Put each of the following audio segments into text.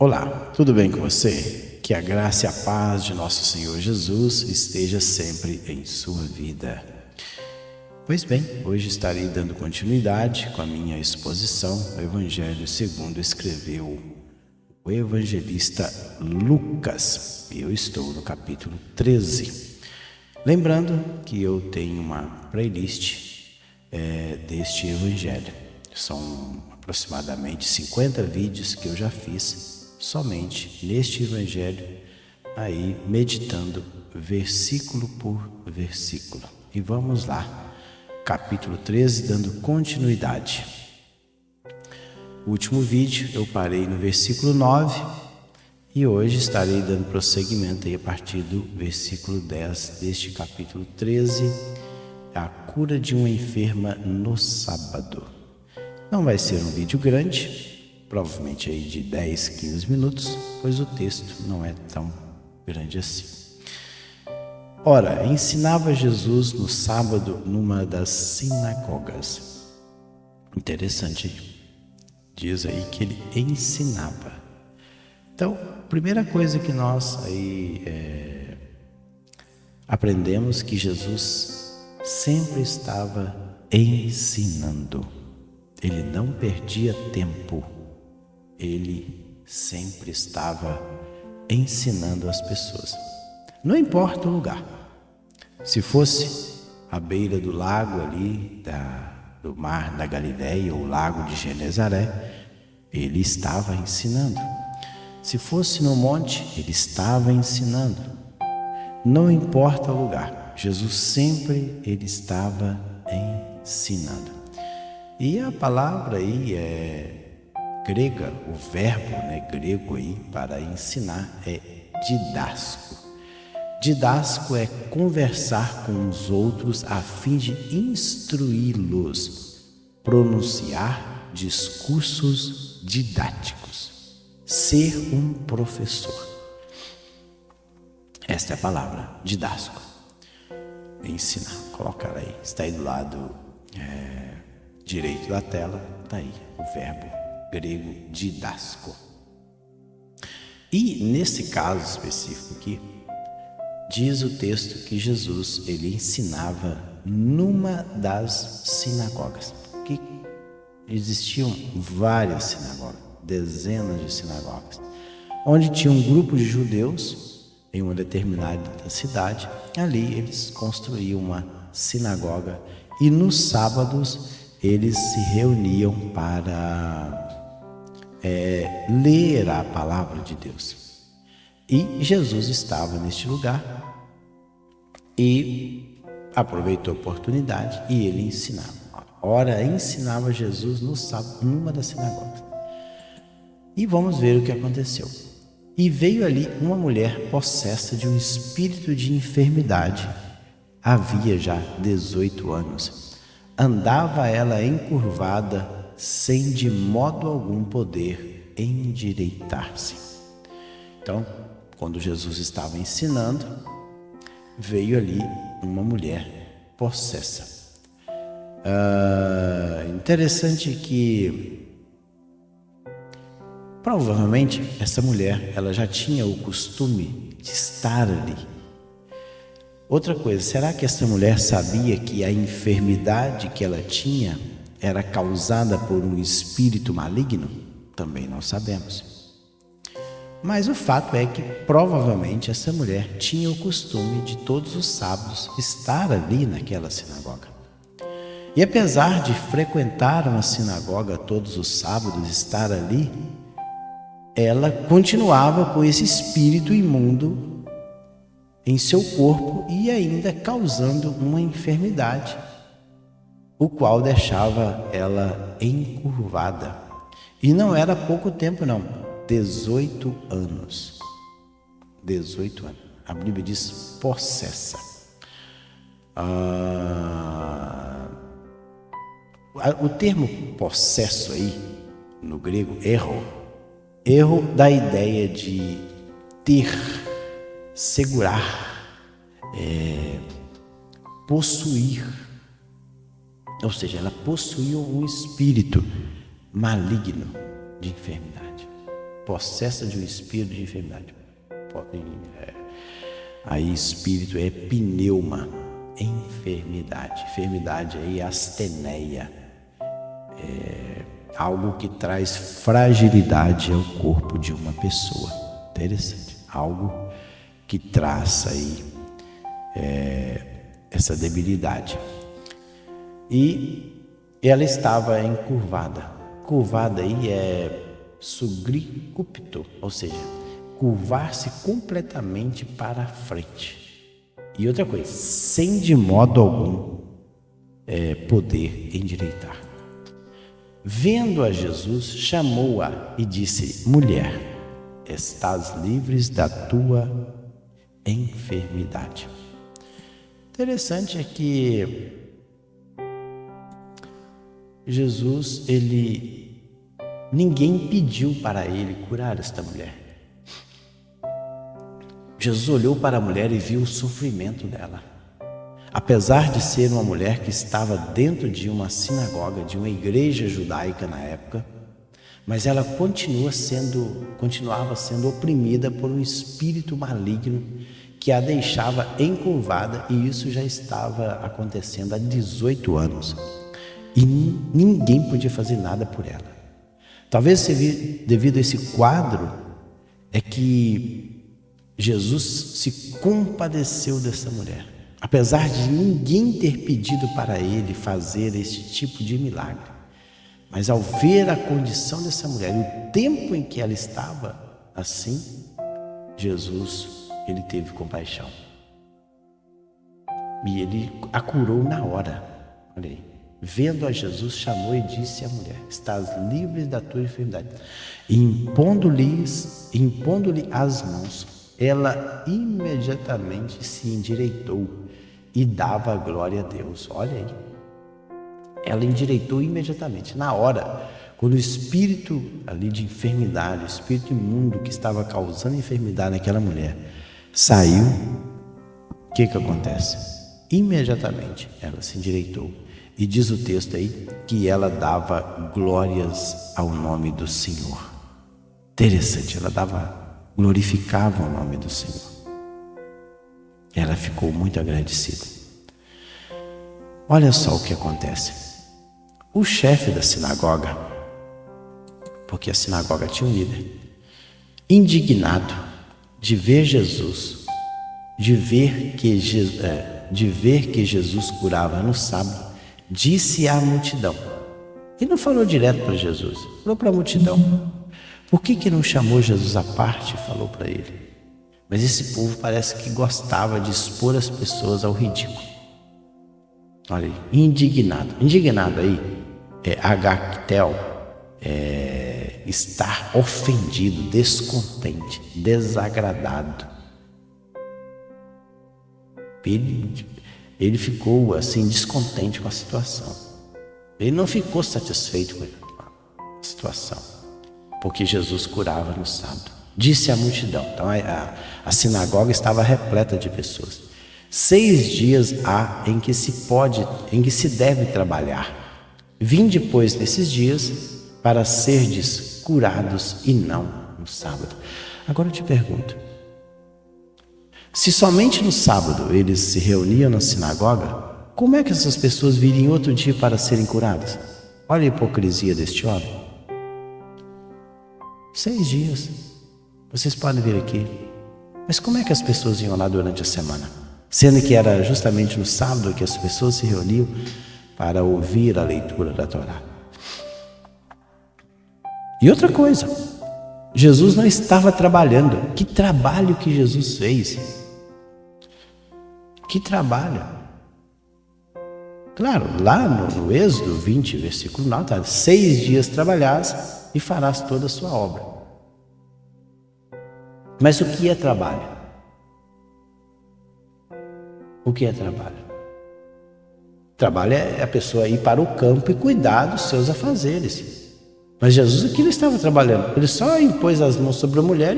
Olá, tudo bem com você? Que a graça e a paz de nosso Senhor Jesus esteja sempre em sua vida. Pois bem, hoje estarei dando continuidade com a minha exposição ao Evangelho segundo escreveu o evangelista Lucas. Eu estou no capítulo 13. Lembrando que eu tenho uma playlist deste Evangelho. São aproximadamente 50 vídeos que eu já fiz somente neste Evangelho, aí meditando versículo por versículo. E vamos lá, capítulo 13, dando continuidade. O último vídeo eu parei no versículo 9 e hoje estarei dando prosseguimento aí a partir do versículo 10 deste capítulo 13, a cura de uma enferma no sábado. Não vai ser um vídeo grande, provavelmente aí de 10, 15 minutos, pois o texto não é tão grande assim. Ora, ensinava Jesus no sábado numa das sinagogas. Interessante, diz aí que ele ensinava. Então, primeira coisa que nós aí aprendemos que Jesus sempre estava ensinando. Ele não perdia tempo. Ele sempre estava ensinando as pessoas. Não importa o lugar. Se fosse à beira do lago ali, do mar da Galileia, ou lago de Genezaré, ele estava ensinando. Se fosse no monte, ele estava ensinando. Não importa o lugar. Jesus sempre ele estava ensinando. E a palavra aí grega, o verbo grego aí para ensinar é didasco. Didasco é conversar com os outros a fim de instruí-los, pronunciar discursos didáticos, ser um professor. Esta é a palavra, didasco. Ensinar, coloca ela aí, está aí do lado direito da tela, está aí o verbo grego didasco. E nesse caso específico aqui, diz o texto que Jesus ele ensinava numa das sinagogas. Que existiam várias sinagogas, dezenas de sinagogas, onde tinha um grupo de judeus em uma determinada cidade. Ali eles construíam uma sinagoga e nos sábados eles se reuniam para ler a palavra de Deus. E Jesus estava neste lugar e aproveitou a oportunidade e ele ensinava. Ora, ensinava Jesus no sábado numa das sinagogas. E vamos ver o que aconteceu. E veio ali uma mulher possessa de um espírito de enfermidade. Havia já 18 anos. Andava ela encurvada, sem de modo algum poder endireitar-se. Então, quando Jesus estava ensinando, veio ali uma mulher possessa. Interessante que provavelmente essa mulher ela já tinha o costume de estar ali. Outra coisa, será que essa mulher sabia que a enfermidade que ela tinha era causada por um espírito maligno? Também não sabemos. Mas o fato é que provavelmente essa mulher tinha o costume de todos os sábados estar ali naquela sinagoga. E apesar de frequentar uma sinagoga todos os sábados, estar ali, ela continuava com esse espírito imundo em seu corpo e ainda causando uma enfermidade, o qual deixava ela encurvada. E não era pouco tempo não, 18 anos. 18 anos. A Bíblia diz possessa. O termo possesso aí, no grego, erro dá a ideia de ter, segurar, possuir. Ou seja, ela possuía um espírito maligno de enfermidade. possessa de um espírito de enfermidade. Aí espírito é pneuma, enfermidade. Enfermidade aí é asteneia. Algo que traz fragilidade ao corpo de uma pessoa. Interessante. Algo que traz aí essa debilidade. E ela estava encurvada. Curvada aí é sugricupto, ou seja, curvar-se completamente para a frente. E outra coisa, sem de modo algum poder endireitar. Vendo a Jesus, chamou-a e disse: mulher, estás livre da tua enfermidade. Interessante é que Jesus, ninguém pediu para ele curar esta mulher. Jesus olhou para a mulher e viu o sofrimento dela. Apesar de ser uma mulher que estava dentro de uma sinagoga, de uma igreja judaica na época, mas ela continuava sendo oprimida por um espírito maligno que a deixava encurvada, e isso já estava acontecendo há 18 anos. E ninguém podia fazer nada por ela. Talvez devido a esse quadro é que Jesus se compadeceu dessa mulher. Apesar de ninguém ter pedido para ele fazer esse tipo de milagre. Mas ao ver a condição dessa mulher e o tempo em que ela estava assim, Jesus, ele teve compaixão. E ele a curou na hora. Olha aí. Vendo a Jesus, chamou e disse à mulher: estás livre da tua enfermidade. E impondo-lhe as mãos, ela imediatamente se endireitou e dava glória a Deus. Olha aí. Ela endireitou imediatamente, na hora, quando o espírito ali de enfermidade, o espírito imundo que estava causando enfermidade naquela mulher, saiu. O que acontece? Imediatamente ela se endireitou. E diz o texto aí que ela dava glórias ao nome do Senhor. Interessante, glorificava o nome do Senhor. Ela ficou muito agradecida. Olha só o que acontece. O chefe da sinagoga, porque a sinagoga tinha um líder, indignado de ver Jesus, de ver que Jesus curava no sábado, disse à multidão. Ele não falou direto para Jesus, falou para a multidão. Por que não chamou Jesus à parte e falou para ele? Mas esse povo parece que gostava de expor as pessoas ao ridículo. Olha aí, indignado. Indignado aí é agactel, estar ofendido, descontente, desagradado. Ele ficou assim descontente com a situação. Ele não ficou satisfeito com a situação, porque Jesus curava no sábado. Disse à multidão. Então a sinagoga estava repleta de pessoas. 6 dias há em que se deve trabalhar. Vinde, pois, nesses dias para serdes curados e não no sábado. Agora eu te pergunto, se somente no sábado eles se reuniam na sinagoga, como é que essas pessoas viriam outro dia para serem curadas? Olha a hipocrisia deste homem. 6 dias. Vocês podem vir aqui. Mas como é que as pessoas iam lá durante a semana? Sendo que era justamente no sábado que as pessoas se reuniam para ouvir a leitura da Torá. E outra coisa, Jesus não estava trabalhando. Que trabalho que Jesus fez? Que trabalho? Claro, lá no Êxodo 20, versículo 9, tá? 6 dias trabalharás e farás toda a sua obra. Mas o que é trabalho? O que é trabalho? Trabalho é a pessoa ir para o campo e cuidar dos seus afazeres. Mas Jesus aqui não estava trabalhando. Ele só impôs as mãos sobre a mulher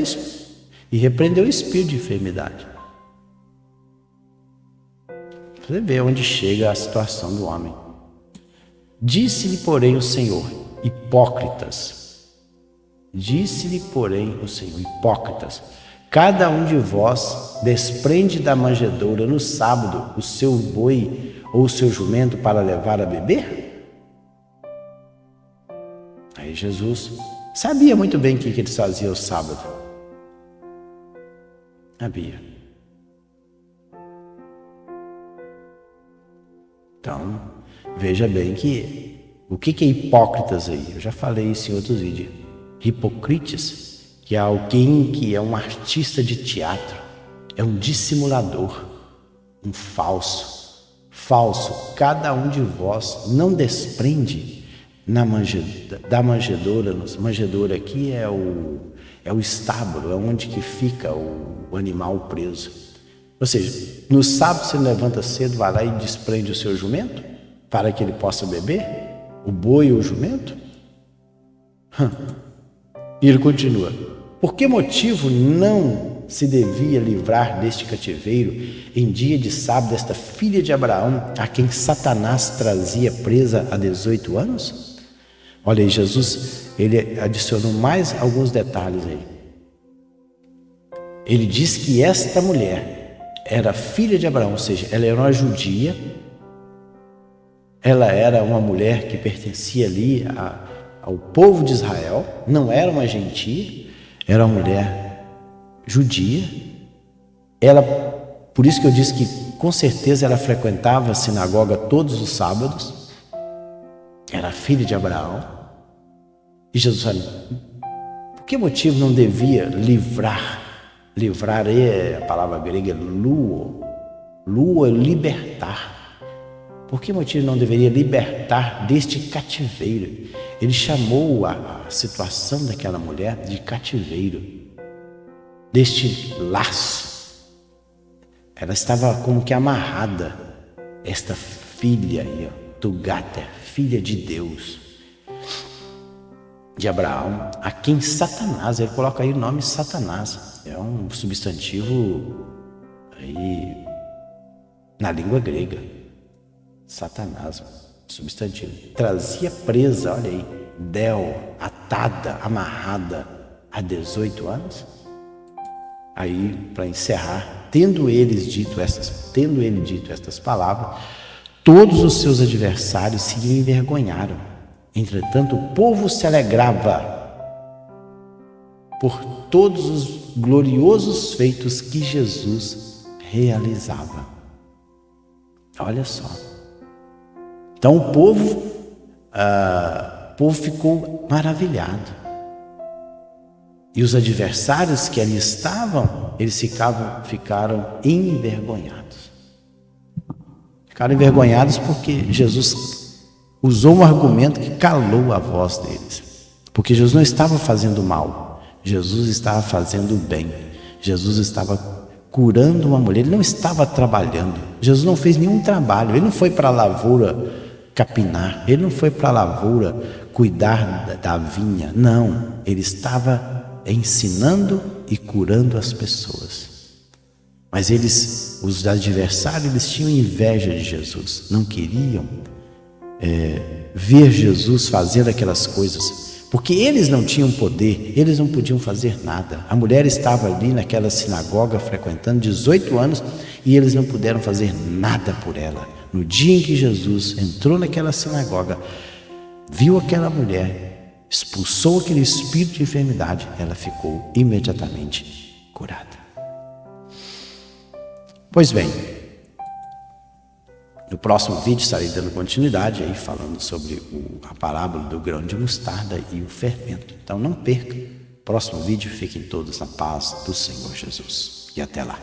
e repreendeu o espírito de enfermidade. Você vê onde chega a situação do homem. Disse-lhe, porém, o Senhor: hipócritas, Disse-lhe, porém, o Senhor: hipócritas, cada um de vós desprende da manjedoura no sábado o seu boi ou o seu jumento para levar a beber? Aí Jesus sabia muito bem o que eles faziam ao sábado. Sabia. Então, veja bem que o que é hipócritas aí? Eu já falei isso em outros vídeos. Hipócritas, que é alguém que é um artista de teatro, é um dissimulador, um falso. Falso, cada um de vós não desprende da manjedoura. Manjedoura aqui é o estábulo, é onde que fica o animal preso. Ou seja, no sábado você levanta cedo, vai lá e desprende o seu jumento para que ele possa beber? O boi ou o jumento? E ele continua: por que motivo não se devia livrar deste cativeiro em dia de sábado esta filha de Abraão, a quem Satanás trazia presa há 18 anos? Olha aí, Jesus, ele adicionou mais alguns detalhes aí. Ele diz que esta mulher era filha de Abraão, ou seja, ela era uma judia, ela era uma mulher que pertencia ali ao povo de Israel, não era uma gentia, era uma mulher judia. Ela, por isso que eu disse que com certeza ela frequentava a sinagoga todos os sábados, era filha de Abraão. E Jesus falou: por que motivo não devia livrar é a palavra grega luo é libertar. Por que motivo não deveria libertar deste cativeiro? Ele chamou a situação daquela mulher de cativeiro, deste laço. Ela estava como que amarrada, esta filha aí, do Gater, filha de Deus, de Abraão, a quem Satanás, ele coloca aí o nome Satanás, é um substantivo aí na língua grega. Satanás, substantivo, trazia presa, olha aí, atada, amarrada há 18 anos. Aí, para encerrar, tendo ele dito estas palavras, todos os seus adversários se envergonharam. Entretanto, o povo se alegrava por todos os gloriosos feitos que Jesus realizava. Olha só. Então o povo ficou maravilhado. E os adversários que ali estavam, eles ficaram envergonhados. Ficaram envergonhados porque Jesus usou um argumento que calou a voz deles. Porque Jesus não estava fazendo mal, Jesus estava fazendo bem. Jesus estava curando uma mulher, ele não estava trabalhando. Jesus não fez nenhum trabalho, ele não foi para a lavoura capinar, ele não foi para a lavoura cuidar da vinha, não, ele estava ensinando e curando as pessoas. Mas os adversários, eles tinham inveja de Jesus, não queriam ver Jesus fazendo aquelas coisas, porque eles não tinham poder, eles não podiam fazer nada. A mulher estava ali naquela sinagoga frequentando 18 anos e eles não puderam fazer nada por ela. No dia em que Jesus entrou naquela sinagoga, viu aquela mulher, expulsou aquele espírito de enfermidade, ela ficou imediatamente curada. Pois bem, no próximo vídeo estarei dando continuidade aí, falando sobre a parábola do grão de mostarda e o fermento. Então não perca. Próximo vídeo, fiquem todos na paz do Senhor Jesus. E até lá.